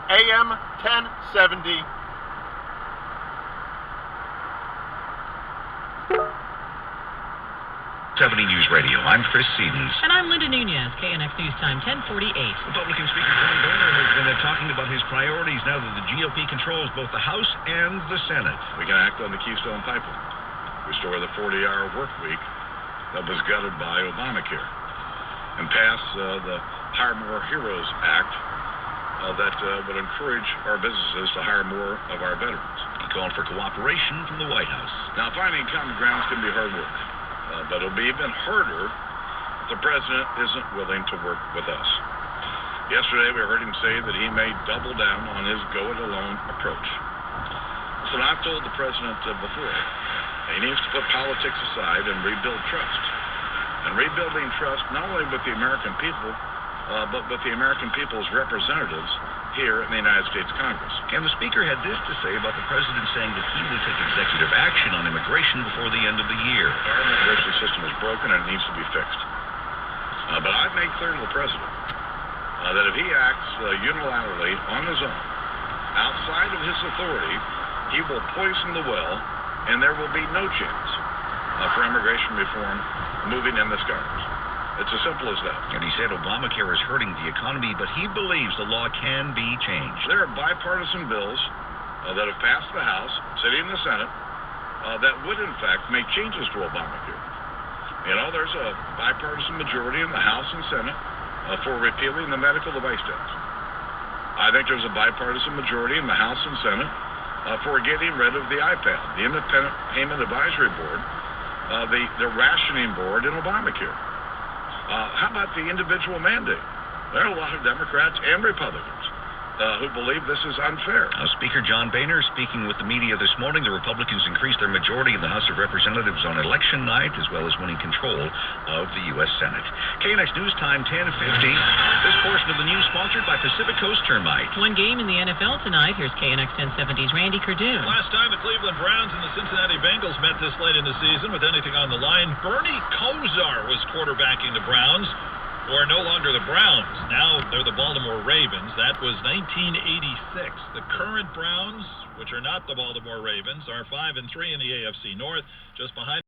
AM 1070. News Radio. I'm Chris Sedens. And I'm Linda Nunez, KNX News Time 1048. Republican Speaker John Boehner has been talking about his priorities now that the GOP controls both the House and the Senate. We can act on the Keystone Pipeline, restore the 40-hour work week that was gutted by Obamacare, and pass the Hire More Heroes Act that would encourage our businesses to hire more of our veterans. He called for cooperation from the White House. Now, finding common grounds can be hard work. But it'll be even harder if the president isn't willing to work with us. Yesterday, we heard him say that he may double down on his go-it-alone approach. So I've told the president before, he needs to put politics aside and rebuild trust. And rebuilding trust not only with the American people, but with the American people's representatives here in the United States Congress. And the Speaker had this to say about the president saying that he would take executive action on immigration before the end of the year. Our immigration system is broken and it needs to be fixed. But I've made clear to the president that if he acts unilaterally on his own, outside of his authority, he will poison the well, and there will be no chance for immigration reform moving in this Congress. It's as simple as that. And he said Obamacare is hurting the economy, but he believes the law can be changed. There are bipartisan bills that have passed the House, sitting in the Senate, that would, in fact, make changes to Obamacare. You know, there's a bipartisan majority in the House and Senate for repealing the medical device tax. I think there's a bipartisan majority in the House and Senate for getting rid of the IPAD, the Independent Payment Advisory Board, the rationing board in Obamacare. How about the individual mandate? There are a lot of Democrats and Republicans who believe this is unfair. Speaker John Boehner speaking with the media this morning. The Republicans increased their majority in the House of Representatives on election night, as well as winning control of the U.S. Senate. KNX News Time 1050. This portion of the news sponsored by Pacific Coast Termite. One game in the NFL tonight. Here's KNX 1070's Randy Cardoon. Last time the Cleveland Browns and the Cincinnati Bengals met this late in the season with anything on the line, Bernie Kosar was quarterbacking the Browns. Who are no longer the Browns. Now they're the Baltimore Ravens. That was 1986. The current Browns, which are not the Baltimore Ravens, are 5-3 in the AFC North, just behind